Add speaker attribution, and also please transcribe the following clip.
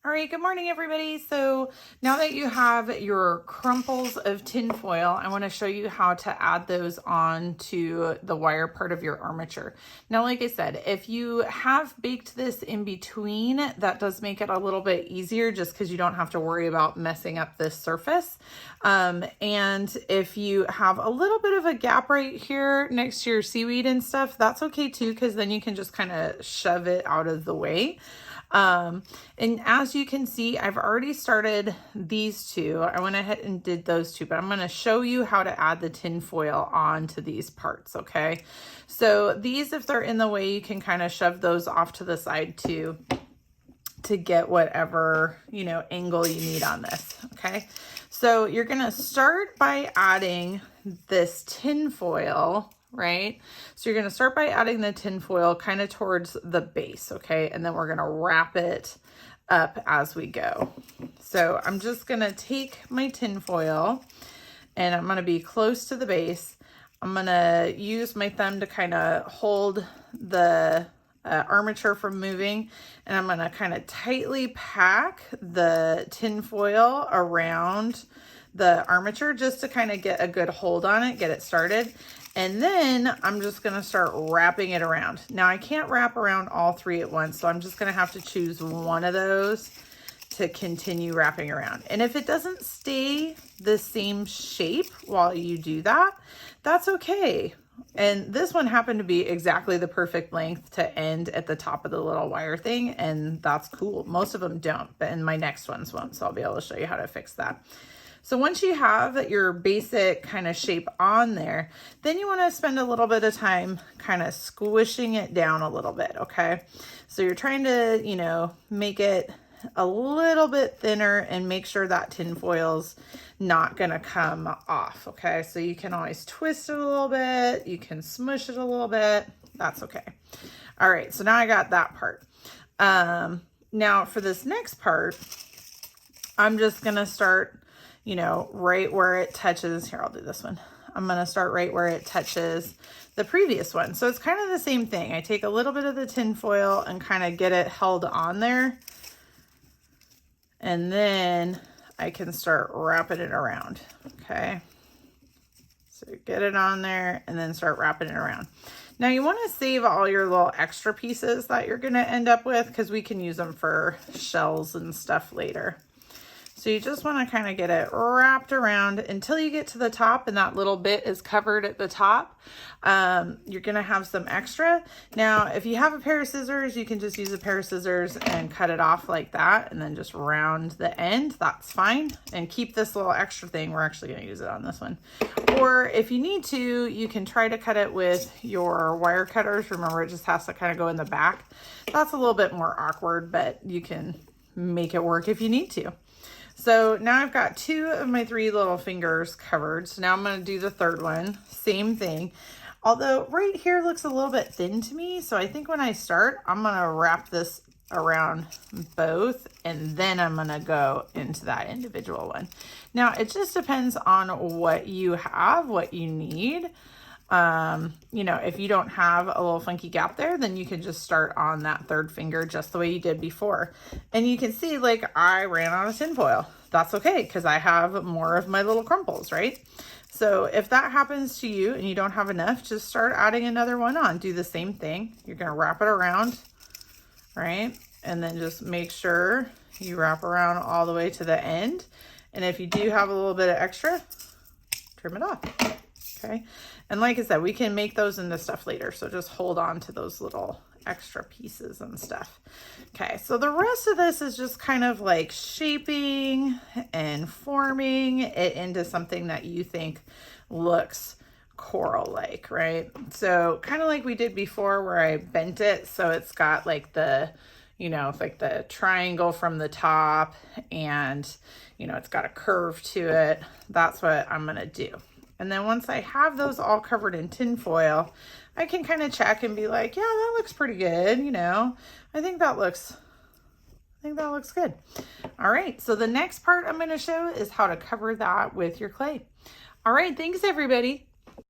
Speaker 1: All right, good morning, everybody. So now that you have your crumples of tin foil, I want to show you how to add those on to the wire part of your armature. Now, like I said, if you have baked this in between, that does make it a little bit easier just because you don't have to worry about messing up this surface. And if you have a little bit of a gap right here next to your seaweed and stuff, that's okay too, because then you can just kind of shove it out of the way. And as you can see, I've already started these two. I went ahead and did those two, but I'm going to show you how to add the tin foil onto these parts. Okay. So these, if they're in the way, you can kind of shove those off to the side too, to get whatever, angle you need on this. Okay. So you're going to start by adding this tin foil, right? So you're going to start by adding the tin foil kind of towards the base, okay? And then we're going to wrap it up as we go. So I'm just going to take my tin foil and I'm going to be close to the base. I'm going to use my thumb to kind of hold the armature from moving, and I'm going to kind of tightly pack the tin foil around the armature just to kind of get a good hold on it, get it started. And then I'm just going to start wrapping it around. Now I can't wrap around all three at once, so I'm just going to have to choose one of those to continue wrapping around. And if it doesn't stay the same shape while you do that, that's okay. And this one happened to be exactly the perfect length to end at the top of the little wire thing, and that's cool. Most of them don't, but in my next ones won't, so I'll be able to show you how to fix that. So once you have your basic kind of shape on there, then you want to spend a little bit of time kind of squishing it down a little bit, okay? So you're trying to, make it a little bit thinner and make sure that tin foil's not going to come off, okay? So you can always twist it a little bit. You can smush it a little bit. That's okay. All right, so now I got that part. Now for this next part, I'm just going to start right where it touches. Here, I'll do this one. I'm going to start right where it touches the previous one. So it's kind of the same thing. I take a little bit of the tin foil and kind of get it held on there. And then I can start wrapping it around. Okay. So get it on there and then start wrapping it around. Now you want to save all your little extra pieces that you're going to end up with, because we can use them for shells and stuff later. So you just want to kind of get it wrapped around until you get to the top and that little bit is covered at the top. You're going to have some extra. Now, if you have a pair of scissors, you can just use a pair of scissors and cut it off like that and then just round the end. That's fine. And keep this little extra thing. We're actually going to use it on this one. Or if you need to, you can try to cut it with your wire cutters. Remember, it just has to kind of go in the back. That's a little bit more awkward, but you can make it work if you need to. So now I've got two of my three little fingers covered. So now I'm going to do the third one. Same thing. Although right here looks a little bit thin to me. So I think when I start, I'm going to wrap this around both and then I'm going to go into that individual one. Now it just depends on what you have, what you need. If you don't have a little funky gap there, then you can just start on that third finger just the way you did before. And you can see, like, I ran out of tin foil. That's okay, because I have more of my little crumples, right? So if that happens to you and you don't have enough, just start adding another one on. Do the same thing. You're going to wrap it around, right? And then just make sure you wrap around all the way to the end. And if you do have a little bit of extra, trim it off. Okay. And like I said, we can make those into stuff later. So just hold on to those little extra pieces and stuff. Okay. So the rest of this is just kind of like shaping and forming it into something that you think looks coral-like, right? So kind of like we did before where I bent it. So it's got like the, like the triangle from the top and, it's got a curve to it. That's what I'm going to do. And then once I have those all covered in tin foil, I can kind of check and be like, yeah, that looks pretty good. I think that looks good. All right. So the next part I'm going to show is how to cover that with your clay. All right. Thanks, everybody.